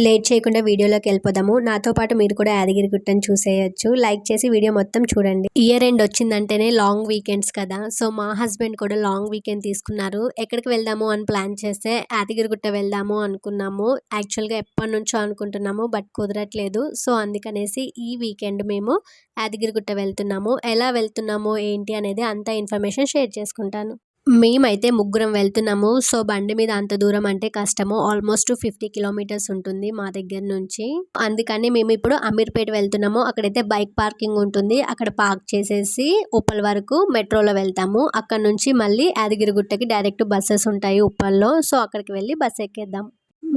Late చేయకుండా వీడియోలోకి వెళ్ళిపోదాము. నాతో పాటు మీరు కూడా యాదగిరిగుట్టను చూసేయొచ్చు. లైక్ చేసి వీడియో మొత్తం చూడండి. ఇయర్ ఎండ్ వచ్చిందంటేనే లాంగ్ వీకెండ్స్ కదా. సో మా హస్బెండ్ కూడా లాంగ్ వీకెండ్ తీసుకున్నారు. ఎక్కడికి వెళ్దాము అని ప్లాన్ చేస్తే యాదగిరిగుట్ట వెళ్దాము అనుకున్నాము. యాక్చువల్గా ఎప్పటి నుంచో అనుకుంటున్నాము, బట్ కుదరట్లేదు. సో అందుకనేసి ఈ వీకెండ్ మేము యాదగిరిగుట్ట వెళ్తున్నాము. ఎలా వెళ్తున్నాము ఏంటి అనేది అంతా ఇన్ఫర్మేషన్ షేర్ చేసుకుంటాను. మేమైతే ముగ్గురం వెళ్తున్నాము. సో బండి మీద అంత దూరం అంటే కష్టము. ఆల్మోస్ట్ 50 కిలోమీటర్స్ ఉంటుంది మా దగ్గర నుంచి. అందుకని మేము ఇప్పుడు అమీర్పేట వెళ్తున్నాము. అక్కడైతే బైక్ పార్కింగ్ ఉంటుంది. అక్కడ పార్క్ చేసేసి ఉప్పల్ వరకు మెట్రోలో వెళ్తాము. అక్కడ నుంచి మళ్ళీ యాదగిరిగుట్టకి డైరెక్ట్ బస్సెస్ ఉంటాయి ఉప్పల్లో. సో అక్కడికి వెళ్ళి బస్ ఎక్కేద్దాం.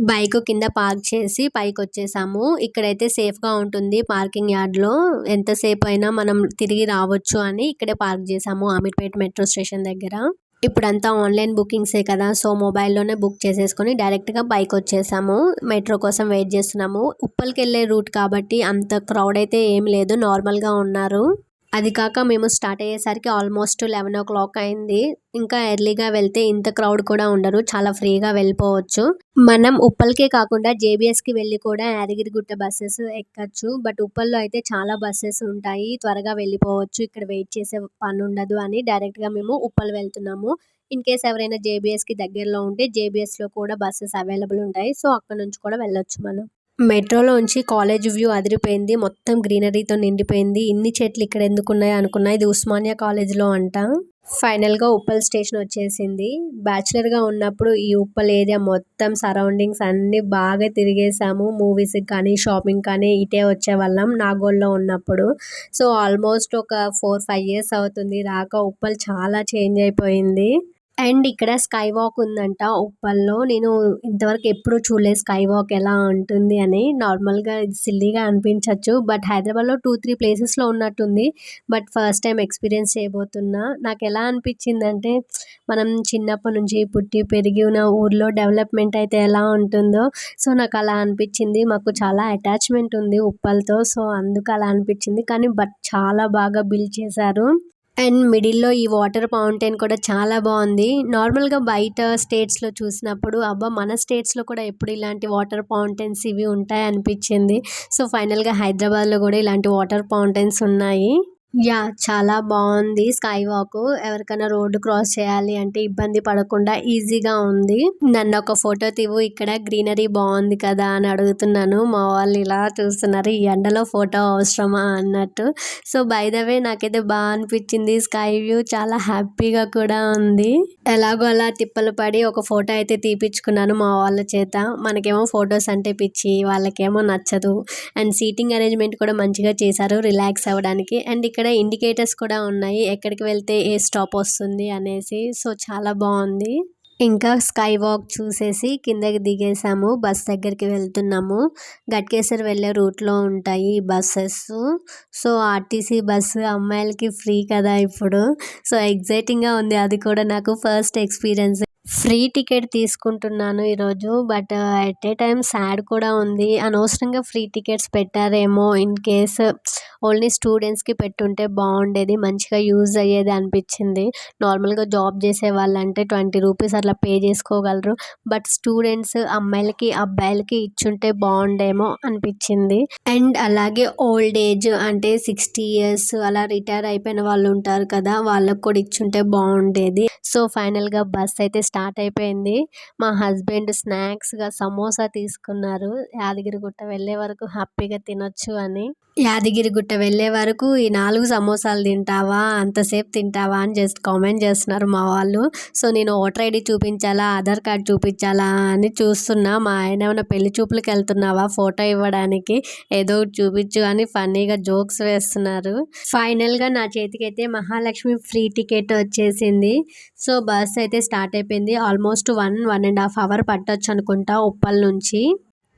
బైక్ కింద పార్క్ చేసి పైకి వచ్చేసాము. ఇక్కడైతే సేఫ్గా ఉంటుంది పార్కింగ్ యార్డ్లో. ఎంతసేపు అయినా మనం తిరిగి రావచ్చు అని ఇక్కడే పార్క్ చేసాము అమీర్పేట మెట్రో స్టేషన్ దగ్గర. ఇప్పుడంతా ఆన్లైన్ బుకింగ్సే కదా. సో మొబైల్లోనే బుక్ చేసేసుకొని డైరెక్ట్గా బైక్ వచ్చేసాము. మెట్రో కోసం వెయిట్ చేస్తున్నాము. ఉప్పల్కి వెళ్ళే రూట్ కాబట్టి అంత క్రౌడ్ అయితే ఏం లేదు, నార్మల్గా ఉన్నారు. అది కాక మేము స్టార్ట్ అయ్యేసరికి ఆల్మోస్ట్ 11 ఓ క్లాక్ అయింది. ఇంకా ఎర్లీగా వెళ్తే ఇంత క్రౌడ్ కూడా ఉండరు, చాలా ఫ్రీగా వెళ్ళిపోవచ్చు. మనం ఉప్పల్కే కాకుండా జేబీఎస్కి వెళ్ళి కూడా యాదగిరిగుట్ట బస్సెస్ ఎక్కచ్చు. బట్ ఉప్పల్లో అయితే చాలా బస్సెస్ ఉంటాయి, త్వరగా వెళ్ళిపోవచ్చు, ఇక్కడ వెయిట్ చేసే పని ఉండదు అని డైరెక్ట్గా మేము ఉప్పల్ వెళ్తున్నాము. ఇన్ కేస్ ఎవరైనా జేబీఎస్కి దగ్గరలో ఉంటే జేబీఎస్లో కూడా బస్సెస్ అవైలబుల్ ఉంటాయి. సో అక్కడ నుంచి కూడా వెళ్ళొచ్చు మనం. మెట్రోలోంచి కాలేజ్ వ్యూ అదిరిపోయింది. మొత్తం గ్రీనరీతో నిండిపోయింది. ఇన్ని చెట్లు ఇక్కడ ఎందుకున్నాయి అనుకున్నా, ఇది ఉస్మానియా కాలేజ్లో అంట. ఫైనల్గా ఉప్పల్ స్టేషన్ వచ్చేసింది. బ్యాచులర్గా ఉన్నప్పుడు ఈ ఉప్పల్ ఏరియా మొత్తం సరౌండింగ్స్ అన్నీ బాగా తిరిగేసాము. మూవీస్కి కానీ షాపింగ్ కానీ ఇటే వచ్చేవాళ్ళం నాగోల్లో ఉన్నప్పుడు. సో ఆల్మోస్ట్ ఒక 4-5 ఇయర్స్ అవుతుంది రాక. ఉప్పల్ చాలా చేంజ్ అయిపోయింది. అండ్ ఇక్కడ స్కై వాక్ ఉందంట ఉప్పల్లో. నేను ఇంతవరకు ఎప్పుడూ చూడలేదు స్కై వాక్ ఎలా ఉంటుంది అని. నార్మల్గా ఇది సిల్లీగా అనిపించవచ్చు, బట్ హైదరాబాద్లో 2-3 ప్లేసెస్లో ఉన్నట్టుంది. బట్ ఫస్ట్ టైం ఎక్స్పీరియన్స్ చేయబోతున్నా. నాకు ఎలా అనిపించిందంటే, మనం చిన్నప్పటి నుంచి పుట్టి పెరిగిన ఊర్లో డెవలప్మెంట్ అయితే ఎలా ఉంటుందో, సో నాకు అలా అనిపించింది. మాకు చాలా అటాచ్మెంట్ ఉంది ఉప్పల్తో, సో అందుకు అలా అనిపించింది. కానీ బట్ చాలా బాగా బిల్డ్ చేశారు. అండ్ మిడిల్‌లో ఈ వాటర్ ఫౌంటైన్ కూడా చాలా బాగుంది. నార్మల్‌గా బయట స్టేట్స్‌లో చూసినప్పుడు అబ్బా! మన స్టేట్స్‌లో కూడా ఎప్పుడు ఇలాంటి వాటర్ ఫౌంటైన్స్ ఇవి ఉంటాయి అనిపించింది. సో ఫైనల్‌గా హైదరాబాద్‌లో కూడా ఇలాంటి వాటర్ ఫౌంటైన్స్ ఉన్నాయి. యాహ్! చాలా బాగుంది స్కై వాక్. ఎవరికైనా రోడ్డు క్రాస్ చేయాలి అంటే ఇబ్బంది పడకుండా ఈజీగా ఉంది. నన్ను ఒక ఫోటో తీవు, ఇక్కడ గ్రీనరీ బాగుంది కదా అని అడుగుతున్నాను. మా వాళ్ళు ఇలా చూస్తున్నారు, ఈ ఎండలో ఫోటో అవసరమా అన్నట్టు. సో బై ద వే నాకైతే బాగా అనిపించింది. స్కై వ్యూ చాలా హ్యాపీగా కూడా ఉంది. ఎలాగో అలా తిప్పలు పడి ఒక ఫోటో అయితే తీపిచ్చుకున్నాను మా వాళ్ళ చేత. మనకేమో ఫొటోస్ అంటే పిచ్చి, వాళ్ళకేమో నచ్చదు. అండ్ సీటింగ్ అరేంజ్మెంట్ కూడా మంచిగా చేశారు రిలాక్స్ అవ్వడానికి. అండ్ ఇక్కడ ఇండికేటర్స్ కూడా ఉన్నాయి, ఎక్కడికి వెళ్తే ఏ స్టాప్ వస్తుంది అనేసి. సో చాలా బాగుంది. ఇంకా స్కై వాక్ చూసేసి కిందకి దిగేసాము. బస్ దగ్గరికి వెళ్తున్నాము. గట్కేసర్ వెళ్ళే రూట్లో ఉంటాయి ఈ బస్సెస్. సో ఆర్టీసీ బస్సు అమ్మాయిలకి ఫ్రీ కదా ఇప్పుడు. సో ఎగ్జైటింగ్గా ఉంది, అది కూడా నాకు ఫస్ట్ ఎక్స్పీరియన్స్. ఫ్రీ టికెట్ తీసుకుంటున్నాను ఈరోజు. But at a time sad కూడా ఉంది. అనవసరంగా ఫ్రీ టికెట్స్ పెట్టారేమో. ఇన్ కేస్ ఓన్లీ స్టూడెంట్స్కి పెట్టుంటే బాగుండేది, మంచిగా యూజ్ అయ్యేది అనిపించింది. నార్మల్గా జాబ్ చేసే వాళ్ళంటే 20 రూపీస్ అట్లా పే చేసుకోగలరు. బట్ స్టూడెంట్స్ అమ్మాయిలకి అబ్బాయిలకి ఇచ్చుంటే బాగుండేమో అనిపించింది. అండ్ అలాగే ఓల్డ్ ఏజ్ అంటే 60 ఇయర్స్ అలా రిటైర్ అయిపోయిన వాళ్ళు ఉంటారు కదా, వాళ్ళకు కూడా ఇచ్చుంటే బాగుండేది. సో ఫైనల్గా బస్ అయితే స్టార్ట్ అయిపోయింది. మా హస్బెండ్ స్నాక్స్గా సమోసా తీసుకున్నారు. యాదగిరిగుట్ట వెళ్ళే వరకు హ్యాపీగా తినొచ్చు అని. యాదగిరిగుట్ట వెళ్ళే వరకు ఈ 4 సమోసాలు తింటావా, అంతసేపు తింటావా అని జస్ట్ కామెంట్ చేస్తున్నారు మా వాళ్ళు. సో నేను ఓటర్ ఐడి చూపించాలా, ఆధార్ కార్డ్ చూపించాలా అని చూస్తున్నా. మా ఆయన ఏమైనా పెళ్లి చూపులకు వెళ్తున్నావా ఫోటో ఇవ్వడానికి, ఏదో ఒకటి చూపించు అని ఫన్నీగా జోక్స్ వేస్తున్నారు. ఫైనల్గా నా చేతికి అయితే మహాలక్ష్మి ఫ్రీ టికెట్ వచ్చేసింది. సో బస్ అయితే స్టార్ట్ అయిపోయింది. ఆల్మోస్ట్ 1-1.5 అవర్ పట్టొచ్చు అనుకుంటా ఉప్పల్ నుంచి.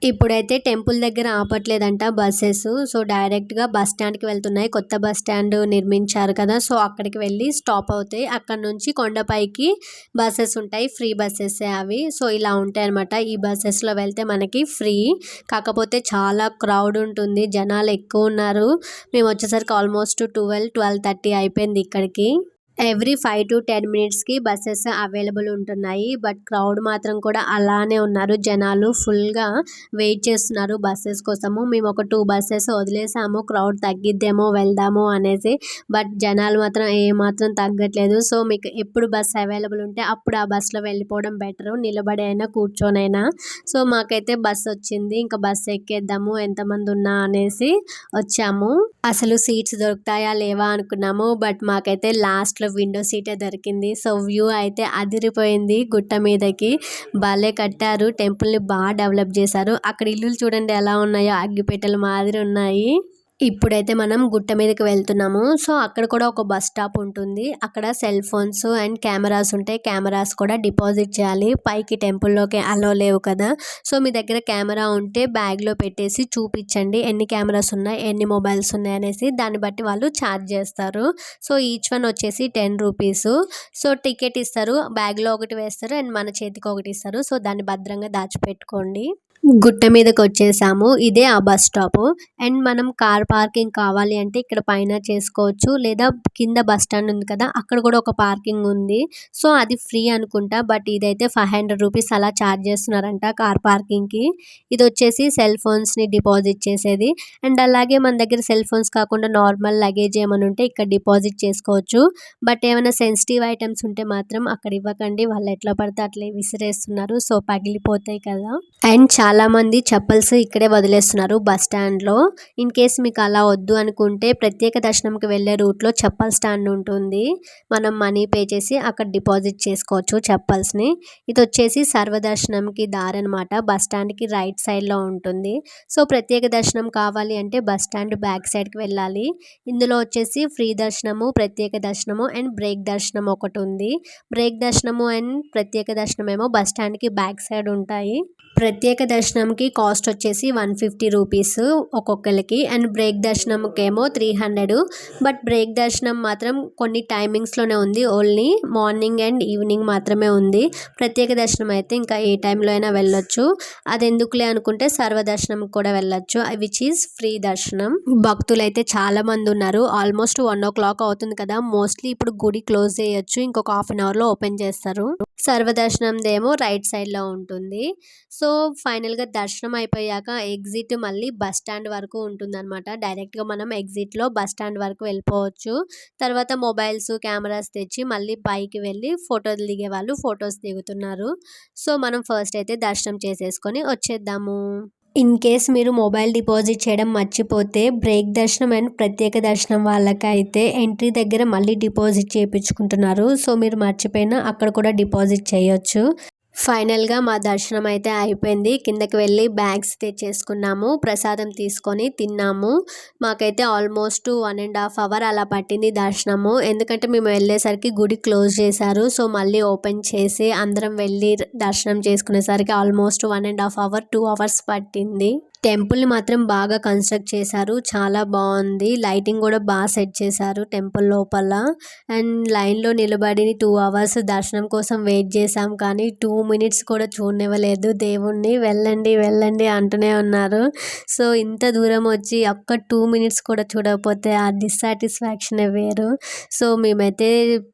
ఇప్పుడైతే టెంపుల్ దగ్గర ఆపట్లేదంట బస్సెస్. సో డైరెక్ట్గా బస్ స్టాండ్కి వెళ్తున్నాయి. కొత్త బస్ స్టాండ్ నిర్మించారు కదా, సో అక్కడికి వెళ్ళి స్టాప్ అవుతాయి. అక్కడ నుంచి కొండపైకి బస్సెస్ ఉంటాయి, ఫ్రీ బస్సెస్ అవి. సో ఇలా ఉంటాయి అనమాట. ఈ బస్సెస్లో వెళ్తే మనకి ఫ్రీ, కాకపోతే చాలా క్రౌడ్ ఉంటుంది, జనాలు ఎక్కువ ఉన్నారు. మేము వచ్చేసరికి ఆల్మోస్ట్ 12-12:30 అయిపోయింది ఇక్కడికి. ఎవ్రీ 5-10 మినిట్స్‌కి బసెస్ అవైలబుల్ ఉంటున్నాయి. బట్ క్రౌడ్ మాత్రం కూడా అలానే ఉన్నారు. జనాలు ఫుల్‌గా వెయిట్ చేస్తున్నారు బసెస్ కోసము. మేము ఒక 2 బసెస్ వదిలేసాము. క్రౌడ్ తగ్గిద్దేమో వెళ్దాము అనేసి. బట్ జనాలు మాత్రం ఏమాత్రం తగ్గట్లేదు. సో, మీకు ఎప్పుడు బస్ అవైలబుల్ ఉంటే అప్పుడు ఆ బస్‌లో వెళ్ళిపోవడం బెటరు. నిలబడి అయినా కూర్చొనైనా. సో, మాకైతే బస్ వచ్చింది. ఇంకా బస్ ఎక్కేద్దాము ఎంతమంది ఉన్నా అనేసి వచ్చాము. అసలు సీట్స్ దొరుకుతాయా లేవా అనుకున్నాము. బట్ మాకైతే లాస్ట్‌లో విండో సీటే దొరికింది. సో, వ్యూ అయితే అదిరిపోయింది గుట్ట మీదకి. భలే కట్టారు. టెంపుల్‌ని డెవలప్ చేశారు. అక్కడ ఇల్లులు చూడండి ఎలా ఉన్నాయో అగ్గిపెట్టెల మాదిరి ఉన్నాయి. ఇప్పుడైతే మనం గుట్ట మీదకి వెళ్తున్నాము. సో, అక్కడ కూడా ఒక బస్ స్టాప్ ఉంటుంది. అక్కడ సెల్ ఫోన్స్ అండ్ కెమెరాస్ ఉంటాయి. కెమెరాస్ కూడా డిపాజిట్ చేయాలి. పైకి టెంపుల్‌లోకి అలో లేవు కదా! సో, మీ దగ్గర కెమెరా ఉంటే బ్యాగ్‌లో పెట్టేసి చూపించండి. ఎన్ని కెమెరాస్ ఉన్నాయి, ఎన్ని మొబైల్స్ ఉన్నాయి అనేసి. దాన్ని బట్టి వాళ్ళు ఛార్జ్ చేస్తారు. సో, ఈచ్ వన్ వచ్చేసి 10 రూపీసు. సో, టికెట్ ఇస్తారు. బ్యాగ్‌లో ఒకటి వేస్తారు అండ్ మన చేతికి ఒకటి ఇస్తారు. సో, దాన్ని భద్రంగా దాచిపెట్టుకోండి. గుట్ట మీదకొచ్చేసాము. ఇదే ఆ బస్ స్టాపు. అండ్ మనం కార్ పార్కింగ్ కావాలి అంటే ఇక్కడ పైన చేసుకోవచ్చు. లేదా కింద బస్ స్టాండ్ ఉంది కదా! అక్కడ కూడా ఒక పార్కింగ్ ఉంది. సో, అది ఫ్రీ అనుకుంటా. బట్ ఇదైతే 500 రూపీస్ అలా ఛార్జ్ చేస్తున్నారంట కార్ పార్కింగ్‌కి. ఇదొచ్చేసి సెల్ ఫోన్స్‌ని డిపాజిట్ చేసేది. అండ్ అలాగే మన దగ్గర సెల్ ఫోన్స్ కాకుండా నార్మల్ లగేజ్ ఏమైనా ఉంటే ఇక్కడ డిపాజిట్ చేసుకోవచ్చు. బట్ ఏమైనా సెన్సిటివ్ ఐటెమ్స్ ఉంటే మాత్రం అక్కడ ఇవ్వకండి. వాళ్ళు ఎట్లా పడితే అట్లే విసిరేస్తున్నారు. సో, పగిలిపోతాయి కదా! అండ్ చాలామంది చెప్పల్స్ ఇక్కడే వదిలేస్తున్నారు బస్ స్టాండ్‌లో. ఇన్ కేస్ మీకు అలా వద్దు అనుకుంటే ప్రత్యేక దర్శనంకి వెళ్ళే రూట్‌లో చెప్పల్ స్టాండ్ ఉంటుంది. మనం మనీ పే చేసి అక్కడ డిపాజిట్ చేసుకోవచ్చు చెప్పల్స్‌ని. ఇదొచ్చేసి సర్వదర్శనంకి దారనమాట. బస్ స్టాండ్‌కి రైట్ సైడ్‌లో ఉంటుంది. సో, ప్రత్యేక దర్శనం కావాలి అంటే బస్ స్టాండ్ బ్యాక్ సైడ్‌కి వెళ్ళాలి. ఇందులో వచ్చేసి ఫ్రీ దర్శనము, ప్రత్యేక దర్శనము అండ్ బ్రేక్ దర్శనం ఒకటుంది. బ్రేక్ దర్శనము అండ్ ప్రత్యేక దర్శనమేమో బస్ స్టాండ్‌కి బ్యాక్ సైడ్ ఉంటాయి. ప్రత్యేక దర్శనంకి కాస్ట్ వచ్చేసి 150 రూపీస్ ఒక్కొక్కరికి అండ్ బ్రేక్ దర్శనంకేమో 300. బట్ బ్రేక్ దర్శనం మాత్రం కొన్ని టైమింగ్స్‌లోనే ఉంది. ఓన్లీ మార్నింగ్ అండ్ ఈవినింగ్ మాత్రమే ఉంది. ప్రత్యేక దర్శనం అయితే ఇంకా ఏ టైంలో అయినా వెళ్ళొచ్చు. అదెందుకులే అనుకుంటే సర్వదర్శనంకి కూడా వెళ్ళొచ్చు. విచ్ ఈజ్ ఫ్రీ దర్శనం. భక్తులైతే చాలామంది ఉన్నారు. ఆల్మోస్ట్ 1:00 అవుతుంది కదా! మోస్ట్లీ ఇప్పుడు గుడి క్లోజ్ చేయొచ్చు. ఇంకొక హాఫ్ అన్ అవర్‌లో ఓపెన్ చేస్తారు. సర్వదర్శనందేమో రైట్ సైడ్‌లో ఉంటుంది. సో, ఫైనల్‌గా దర్శనం అయిపోయాక ఎగ్జిట్ మళ్ళీ బస్ స్టాండ్ వరకు ఉంటుందన్నమాట. డైరెక్ట్‌గా మనం ఎగ్జిట్‌లో బస్ స్టాండ్ వరకు వెళ్ళిపోవచ్చు. తర్వాత మొబైల్స్, కెమెరాస్ తెచ్చి మళ్ళీ పైకి వెళ్ళి ఫోటోలు దిగేవాళ్ళు ఫోటోస్ దిగుతున్నారు. సో, మనం ఫస్ట్ అయితే దర్శనం చేసేసుకొని వచ్చేద్దాము. ఇన్ కేస్ మీరు మొబైల్ డిపాజిట్ చేయడం మర్చిపోతే బ్రేక్ దర్శనం అండ్ ప్రత్యేక దర్శనం వాళ్ళకైతే ఎంట్రీ దగ్గర మళ్ళీ డిపాజిట్ చేయించుకుంటున్నారు. సో, మీరు మర్చిపోయినా అక్కడ కూడా డిపాజిట్ చేయొచ్చు. ఫైనల్‌గా మా దర్శనం అయితే అయిపోయింది. కిందకి వెళ్ళి బ్యాగ్స్ తెచ్చేసుకున్నాము. ప్రసాదం తీసుకొని తిన్నాము. మాకైతే ఆల్మోస్ట్ 1½ అవర్ అలా పట్టింది దర్శనము. ఎందుకంటే మేము వెళ్ళేసరికి గుడి క్లోజ్ చేశారు. సో, మళ్ళీ ఓపెన్ చేసి అందరం వెళ్ళి దర్శనం చేసుకునేసరికి ఆల్మోస్ట్ 1½ అవర్, 2 అవర్స్ పట్టింది. టెంపుల్‌ని మాత్రం బాగా కన్స్ట్రక్ట్ చేశారు. చాలా బాగుంది. లైటింగ్ కూడా సెట్ చేశారు టెంపుల్ లోపల. అండ్ లైన్‌లో నిలబడి 2 అవర్స్ దర్శనం కోసం వెయిట్ చేశాం. కానీ 2 మినిట్స్ కూడా చూడనివ్వలేదు దేవుణ్ణి. వెళ్ళండి, వెళ్ళండి అంటూనే ఉన్నారు. సో, ఇంత దూరం వచ్చి ఒక్క 2 మినిట్స్ కూడా చూడకపోతే ఆ డిస్సాటిస్ఫాక్షనే వేరు. సో, మేమైతే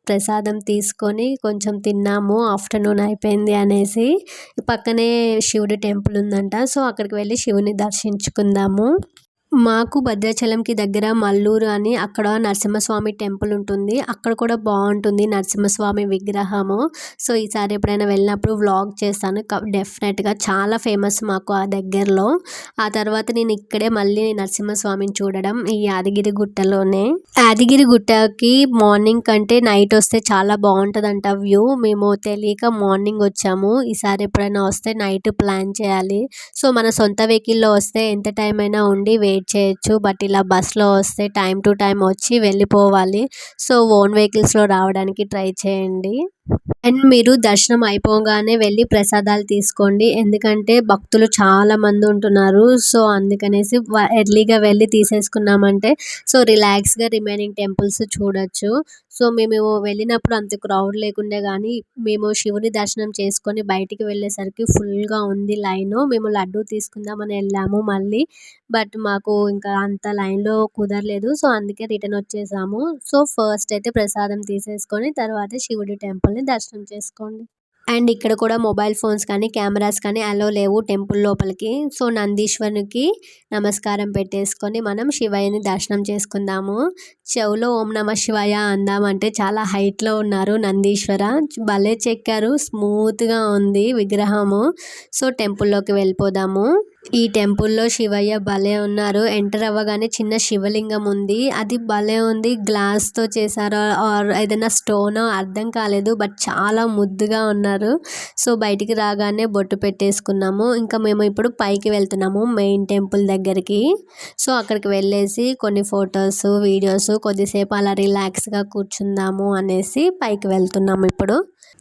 ప్రసాదం తీసుకొని కొంచెం తిన్నాము. ఆఫ్టర్‌నూన్ అయిపోయింది అనేసి. పక్కనే శివుడి టెంపుల్ ఉందంట. సో, అక్కడికి వెళ్ళి శివుని దర్శించుకుందాము. మాకు భద్రాచలంకి దగ్గర మల్లూరు అని అక్కడ నరసింహస్వామి టెంపుల్ ఉంటుంది. అక్కడ కూడా బాగుంటుంది నరసింహస్వామి విగ్రహము. సో, ఈసారి ఎప్పుడైనా వెళ్ళినప్పుడు వ్లాగ్ చేస్తాను డెఫినెట్‌గా. చాలా ఫేమస్ మాకు ఆ దగ్గరలో. ఆ తర్వాత నేను ఇక్కడే మళ్ళీ నరసింహస్వామిని చూడడం ఈ యాదగిరి గుట్టలోనే. యాదగిరి గుట్టకి మార్నింగ్ కంటే నైట్ వస్తే చాలా బాగుంటుందంట వ్యూ. మేము తెలియక మార్నింగ్ వచ్చాము. ఈసారి ఎప్పుడైనా వస్తే నైట్ ప్లాన్ చేయాలి. సో, మన సొంత వెహికల్‌లో వస్తే ఎంత టైం అయినా ఉండి వెయిట్ చేయొచ్చు. బట్ ఇలా బస్‌లో వస్తే టైం టు టైం వచ్చి వెళ్ళిపోవాలి. సో, ఓన్ వెహికల్స్‌లో రావడానికి ట్రై చేయండి. అండ్ మీరు దర్శనం అయిపోగానే వెళ్ళి ప్రసాదాలు తీసుకోండి. ఎందుకంటే భక్తులు చాలా మంది ఉంటున్నారు. సో, అందుకనేసి ఎర్లీగా వెళ్ళి తీసేసుకున్నామంటే సో, రిలాక్స్‌గా రిమైనింగ్ టెంపుల్స్ చూడొచ్చు. సో, మేము వెళ్ళినప్పుడు అంత క్రౌడ్ లేకుండే గానీ, మేము శివుని దర్శనం చేసుకొని బయటికి వెళ్ళేసరికి ఫుల్‌గా ఉంది లైను. మేము లడ్డూ తీసుకుందామని ఎళ్ళాము మళ్ళీ. బట్ మాకు ఇంకా అంత లైన్‌లో కుదరలేదు. సో, అందుకే రిటర్న్ వచ్చేసాము. సో, ఫస్ట్ అయితే ప్రసాదం తీసేసుకొని తర్వాత శివుడి టెంపుల్‌ని దర్శనం చేసుకోండి. అండ్ ఇక్కడ కూడా మొబైల్ ఫోన్స్ కానీ, కెమెరాస్ కానీ అలో లేవు టెంపుల్ లోపలికి. సో, నందీశ్వరునికి నమస్కారం పెట్టేసుకొని మనం శివయ్యని దర్శనం చేసుకుందాము. చెవులో ఓం నమ శివాయ అందామంటే చాలా హైట్‌లో ఉన్నారు నందీశ్వర. భలే చెక్కారు. స్మూత్‌గా ఉంది విగ్రహము. సో, టెంపుల్‌లోకి వెళ్ళిపోదాము. ఈ టెంపుల్‌లో శివయ్య భలే ఉన్నారు. ఎంటర్ అవ్వగానే చిన్న శివలింగం ఉంది. అది భలే ఉంది. గ్లాస్‌తో చేశారో ఆర్ ఏదైనా స్టోనో అర్థం కాలేదు. బట్ చాలా ముద్దుగా ఉన్నారు. సో, బయటికి రాగానే బొట్టు పెట్టేసుకున్నాము. ఇంకా మేము ఇప్పుడు పైకి వెళ్తున్నాము మెయిన్ టెంపుల్ దగ్గరికి. సో, అక్కడికి వెళ్ళేసి కొన్ని ఫొటోస్, వీడియోస్ కొద్దిసేపు అలా రిలాక్స్‌గా కూర్చుందాము అనేసి పైకి వెళ్తున్నాము ఇప్పుడు.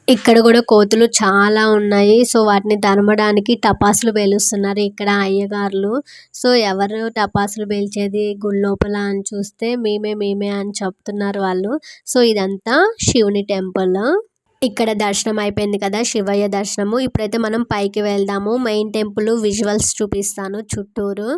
ఇక్కడ కూడా కోతులు చాలా ఉన్నాయి. సో, వాటిని తరమడానికి టపాసులు పేలుస్తున్నారు ఇక్కడ అయ్యగార్లు. సో, ఎవరు టపాసులు పేల్చేది గుడిలోపల అని చూస్తే మేమే అని చెప్తున్నారు వాళ్ళు. సో, ఇదంతా శివుని టెంపుల్. ఇక్కడ దర్శనం అయిపోయింది కదా శివయ్య దర్శనము. ఇప్పుడైతే మనం పైకి వెళ్దాము. మెయిన్ టెంపుల్ విజువల్స్ చూపిస్తాను చుట్టూరు.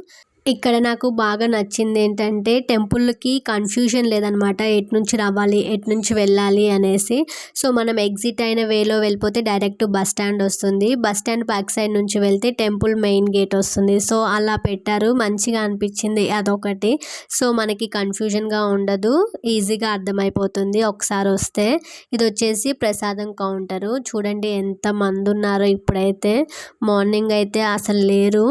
ఇక్కడ నాకు బాగా నచ్చింది ఏంటంటే టెంపుల్‌కి కన్‌ఫ్యూజన్ లేదనమాట. ఎటునుంచి రావాలి, ఎటునుంచి వెళ్ళాలి అనేసి. సో, మనం ఎగ్జిట్ అయిన వేలో వెళ్ళిపోతే డైరెక్ట్ బస్ స్టాండ్ వస్తుంది. బస్ స్టాండ్ బ్యాక్ సైడ్ నుంచి వెళ్తే టెంపుల్ మెయిన్ గేట్ వస్తుంది. సో, అలా పెట్టారు. మంచిగా అనిపించింది అదొకటి. సో, మనకి కన్‌ఫ్యూజన్‌గా ఉండదు. ఈజీగా అర్థమైపోతుంది ఒకసారి వస్తే. ఇదొచ్చేసి ప్రసాదం కౌంటరు. చూడండి ఎంతమందున్నారో ఇప్పుడైతే. మార్నింగ్ అయితే అసలు లేరు.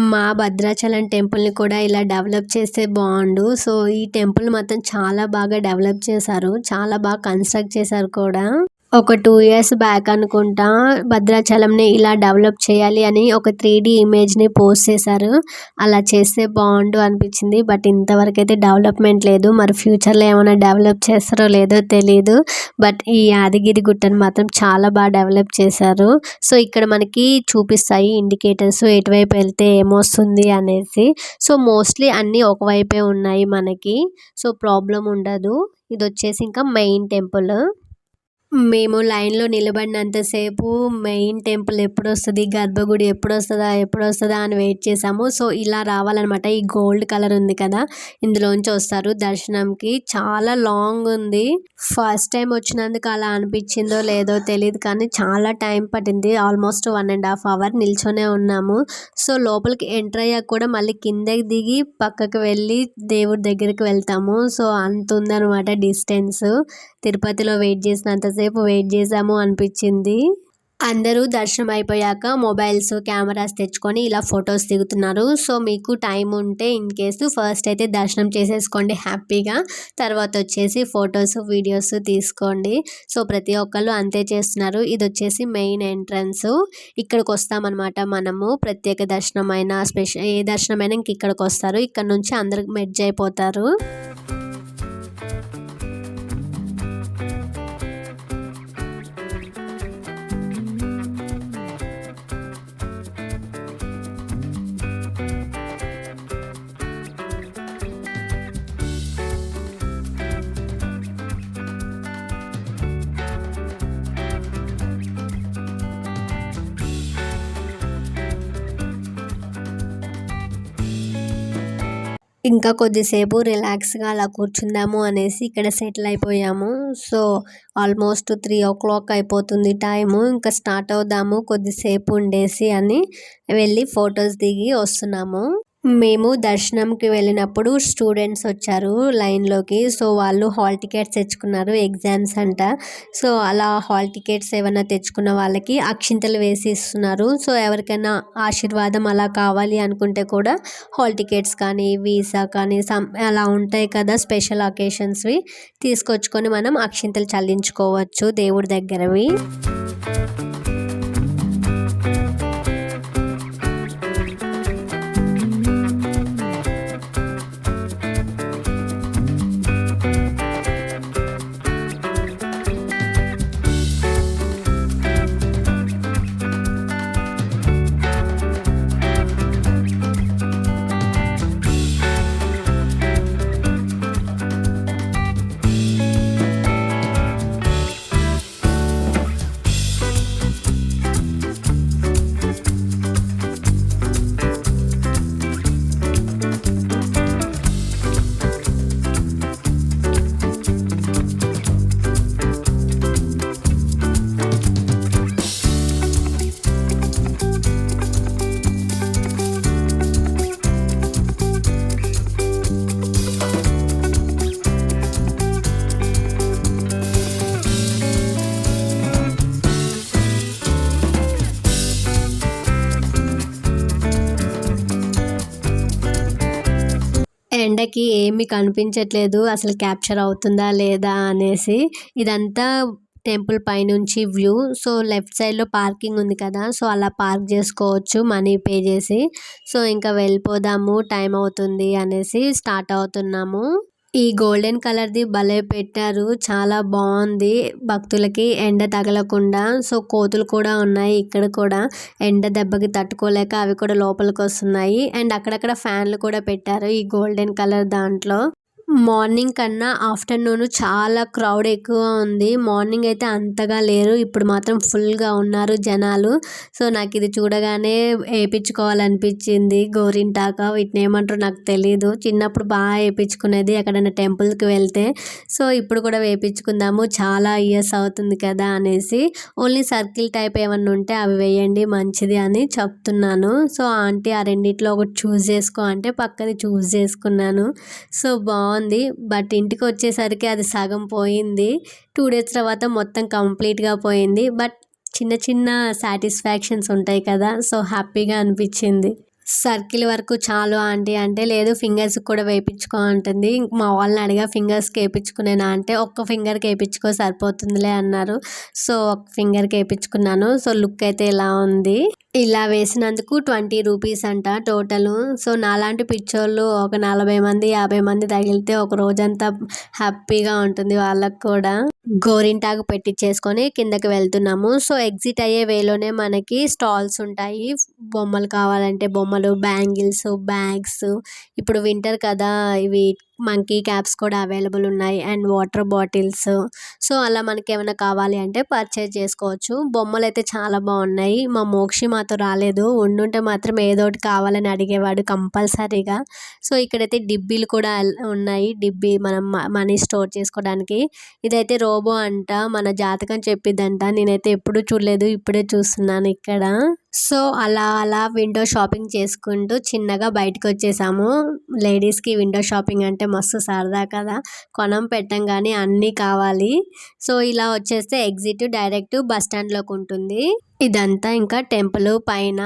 మా భద్రాచలం టెంపుల్‌ని కూడా ఇలా డెవలప్ చేస్తే బావుండు. సో, ఈ టెంపుల్ మాత్రం చాలా బాగా డెవలప్ చేశారు. చాలా బాగా కన్‌స్ట్రక్ట్ చేశారు కూడా. ఒక 2 ఇయర్స్ బ్యాక్ అనుకుంటా భద్రాచలంని ఇలా డెవలప్ చేయాలి అని ఒక 3D ఇమేజ్‌ని పోస్ట్ చేశారు. అలా చేస్తే బావుండు అనిపించింది. బట్ ఇంతవరకైతే డెవలప్‌మెంట్ లేదు. మరి ఫ్యూచర్‌లో ఏమైనా డెవలప్ చేస్తారో లేదో తెలీదు. బట్ ఈ యాదగిరి గుట్టను మాత్రం చాలా బాగా డెవలప్ చేశారు. సో, ఇక్కడ మనకి చూపిస్తాయి ఇండికేటర్స్ ఎటువైపు వెళ్తే ఏమొస్తుంది అనేసి. సో, మోస్ట్‌లీ అన్నీ ఒకవైపే ఉన్నాయి మనకి. సో, ప్రాబ్లమ్ ఉండదు. ఇదొచ్చేసి ఇంకా మెయిన్ టెంపుల్. మేము లైన్‌లో నిలబడినంత సేపు మెయిన్ టెంపుల్ ఎప్పుడొస్తది, గర్భగుడి ఎప్పుడొస్తదా అని వెయిట్ చేసాము. సో, ఇలా రావాలనమాట. ఈ గోల్డ్ కలర్ ఉంది కదా! ఇందులోంచి వస్తారు దర్శనంకి. చాలా లాంగ్ ఉంది. ఫస్ట్ టైమ్ వచ్చినందుకు అలా అనిపించిందో లేదో తెలీదు కానీ చాలా టైం పట్టింది. ఆల్మోస్ట్ 1½ అవర్ నిల్చొనే ఉన్నాము. సో, లోపలికి ఎంటర్ అయ్యాక కూడా మళ్ళీ కిందకి దిగి పక్కకు వెళ్ళి దేవుడి దగ్గరికి వెళ్తాము. సో, అంతుందనమాట డిస్టెన్స్. తిరుపతిలో వెయిట్ చేసినంతసేపు వెయిట్ చేసాము అనిపించింది. అందరూ దర్శనం అయిపోయాక మొబైల్స్, కెమెరాస్ తెచ్చుకొని ఇలా ఫొటోస్ దిగుతున్నారు. సో, మీకు టైం ఉంటే ఇన్‌కేస్ ఫస్ట్ అయితే దర్శనం చేసేసుకోండి హ్యాపీగా. తర్వాత వచ్చేసి ఫొటోస్, వీడియోస్ తీసుకోండి. సో, ప్రతి ఒక్కళ్ళు అంతే చేస్తున్నారు. ఇదొచ్చేసి మెయిన్ ఎంట్రన్స్. ఇక్కడికి వస్తామనమాట మనము. ప్రత్యేక దర్శనమైనా ఏ దర్శనమైనా ఇంక ఇక్కడికి వస్తారు. ఇక్కడ నుంచి అందరూ మెర్జ్ అయిపోతారు. ఇంకా కొద్దిసేపు రిలాక్స్‌గా అలా కూర్చుందాము అనేసి ఇక్కడ సెటిల్ అయిపోయాము. సో, ఆల్మోస్ట్ 3:00 అయిపోతుంది టైము. ఇంకా స్టార్ట్ అవుదాము కొద్దిసేపు ఉండేసి అని వెళ్ళి ఫొటోస్ దిగి వస్తున్నాము. మేము దర్శనంకి వెళ్ళినప్పుడు స్టూడెంట్స్ వచ్చారు లైన్‌లోకి. సో, వాళ్ళు హాల్ టికెట్స్ తెచ్చుకున్నారు. ఎగ్జామ్స్ అంట. సో, అలా హాల్ టికెట్స్ ఏవన్నా తెచ్చుకున్న వాళ్ళకి అక్షింతలు వేసి ఇస్తున్నారు. సో, ఎవరికైనా ఆశీర్వాదం అలా కావాలి అనుకుంటే కూడా హాల్ టికెట్స్ కానీ, వీసా కానీ అలా ఉంటాయి కదా స్పెషల్ అకేషన్స్‌వి తీసుకొచ్చుకొని మనం అక్షింతలు చల్లించుకోవచ్చు దేవుడి దగ్గరవి. ఎండకి ఏమీ కనిపించట్లేదు అసలు క్యాప్చర్ అవుతుందా లేదా అనేసి. ఇదంతా టెంపుల్ పైనుంచి వ్యూ. సో లెఫ్ట్ సైడ్లో పార్కింగ్ ఉంది కదా, సో అలా పార్క్ చేసుకోవచ్చు మనీ పే చేసి. సో ఇంకా వెళ్ళిపోదాము, టైం అవుతుంది అనేసి స్టార్ట్ అవుతున్నాము. ఈ గోల్డెన్ కలర్ది భలే పెట్టారు, చాలా బాగుంది. భక్తులకి ఎండ తగలకుండా. సో కోతులు కూడా ఉన్నాయి ఇక్కడ కూడా, ఎండ దెబ్బకి తట్టుకోలేక అవి కూడా లోపలికి వస్తున్నాయి. అండ్ అక్కడక్కడ ఫ్యాన్లు కూడా పెట్టారు ఈ గోల్డెన్ కలర్ దాంట్లో. మార్నింగ్ కన్నా ఆఫ్టర్నూన్ చాలా క్రౌడ్ ఎక్కువ ఉంది. మార్నింగ్ అయితే అంతగా లేరు, ఇప్పుడు మాత్రం ఫుల్గా ఉన్నారు జనాలు. సో నాకు ఇది చూడగానే వేయించుకోవాలనిపించింది గోరింటాక. వీటిని ఏమంటారో నాకు తెలీదు, చిన్నప్పుడు బాగా వేయించుకునేది ఎక్కడైనా టెంపుల్కి వెళ్తే. సో ఇప్పుడు కూడా వేయించుకుందాము, చాలా ఇయర్స్ అవుతుంది కదా అనేసి. ఓన్లీ సర్కిల్ టైప్ ఏమన్నా ఉంటే అవి వేయండి మంచిది అని చెప్తున్నాను. సో ఆంటీ ఆ రెండిట్లో ఒకటి చూస్ చేసుకో అంటే పక్కది చూస్ చేసుకున్నాను. సో బాగుంది. బట్ ఇంటికి వచ్చేసరికి అది సగం పోయింది. 2 డేస్ తర్వాత మొత్తం కంప్లీట్గా పోయింది. బట్ చిన్న చిన్న సాటిస్ఫాక్షన్స్ ఉంటాయి కదా, సో హ్యాపీగా అనిపించింది. సర్కిల్ వరకు చాలు ఆంటీ అంటే, లేదు ఫింగర్స్కి కూడా వేయించుకో అంటుంది. మా వాళ్ళని అడిగా ఫింగర్స్కి వేయించుకునేనా అంటే, ఒక్క ఫింగర్కి వేయించుకో సరిపోతుందిలే అన్నారు. సో ఒక ఫింగర్కి వేయించుకున్నాను. సో లుక్ అయితే ఇలా ఉంది. ఇలా వేసినందుకు 20 రూపీస్ అంట టోటలు. సో నాలాంటి పిచ్చోళ్ళు ఒక 40 మంది 50 మంది తగిలితే ఒక రోజంతా హ్యాపీగా ఉంటుంది వాళ్ళకు కూడా. గోరింటాకు పెట్టించేసుకొని కిందకి వెళ్తున్నాము. సో ఎగ్జిట్ అయ్యే వేలోనే మనకి స్టాల్స్ ఉంటాయి. బొమ్మలు కావాలంటే బొమ్మలు, బ్యాంగిల్స్, బ్యాగ్స్. ఇప్పుడు వింటర్ కదా, ఇవి మంకీ క్యాప్స్ కూడా అవైలబుల్ ఉన్నాయి. And water bottles. సో అలా మనకి ఏమైనా కావాలి అంటే పర్చేజ్ చేసుకోవచ్చు. బొమ్మలు అయితే చాలా బాగున్నాయి. మా మోక్షి మాతో రాలేదు, ఉండుంటే మాత్రం ఏదో ఒకటి కావాలని అడిగేవాడు కంపల్సరీగా. సో ఇక్కడైతే డిబ్బీలు కూడా ఉన్నాయి, డిబ్బీ మనం మనీ స్టోర్ చేసుకోవడానికి. ఇదైతే రోబో అంట, మన జాతకం చెప్పిద్దంట. నేనైతే ఎప్పుడూ చూడలేదు, ఇప్పుడే చూస్తున్నాను ఇక్కడ. సో అలా అలా విండో షాపింగ్ చేసుకుంటూ చిన్నగా బయటకు వచ్చేసాము. లేడీస్కి విండో షాపింగ్ అంటే మస్తు సరదా కదా, కొనం పెట్టం కానీ అన్నీ కావాలి. సో ఇలా వచ్చేస్తే ఎగ్జిట్ డైరెక్ట్ బస్ స్టాండ్లోకి ఉంటుంది. ఇదంతా ఇంకా టెంపుల్ పైన.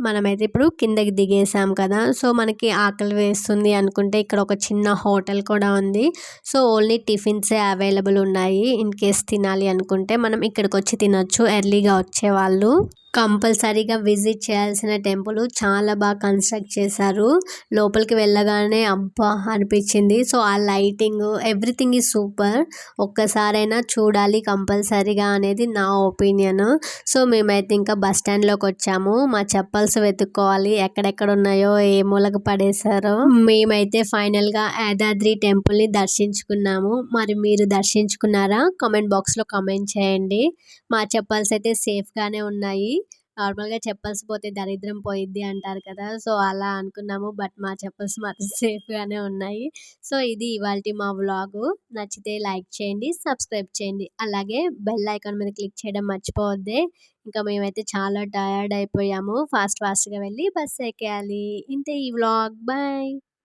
మనమైతే ఇప్పుడు కిందకి దిగేసాం కదా, సో మనకి ఆకలి వేస్తుంది అనుకుంటే ఇక్కడ ఒక చిన్న హోటల్ కూడా ఉంది. సో ఓన్లీ టిఫిన్సే అవైలబుల్ ఉన్నాయి. ఇన్ కేస్ తినాలి అనుకుంటే మనం ఇక్కడికి వచ్చి తినొచ్చు, ఎర్లీగా వచ్చేవాళ్ళు. కంపల్సరీగా విజిట్ చేయాల్సిన టెంపుల్, చాలా బాగా కన్స్ట్రక్ట్ చేశారు. లోపలికి వెళ్ళగానే అబ్బా అనిపించింది. సో ఆ లైటింగ్ ఎవ్రీథింగ్ ఈజ్ సూపర్. ఒక్కసారైనా చూడాలి కంపల్సరీగా అనేది నా ఒపీనియన్. సో మేమైతే ఇంకా బస్ స్టాండ్లోకి వచ్చాము. మా చెప్పల్స్ వెతుక్కోవాలి, ఎక్కడెక్కడ ఉన్నాయో ఏ మూలకు పడేశారో. మేమైతే ఫైనల్గా యాదాద్రి టెంపుల్ని దర్శించుకున్నాము. మరి మీరు దర్శించుకున్నారా? కామెంట్ బాక్స్లో కామెంట్ చేయండి. మా చెప్పల్స్ అయితే సేఫ్గానే ఉన్నాయి. నార్మల్గా చెప్పల్స్ పోతే దరిద్రం పోయిద్ది అంటారు కదా, సో అలా అనుకున్నాము. బట్ మా చెప్పల్స్ మాత్రం సేఫ్గానే ఉన్నాయి. సో ఇది ఇవాల్టి మా వ్లాగు. నచ్చితే లైక్ చేయండి, సబ్స్క్రైబ్ చేయండి, అలాగే బెల్ ఐకాన్ మీద క్లిక్ చేయడం మర్చిపోవద్దే. ఇంకా మేమైతే చాలా టయర్డ్ అయిపోయాము, ఫాస్ట్గా వెళ్ళి బస్ ఎక్కేయాలి. ఇంతే ఈ వ్లాగ్. బాయ్.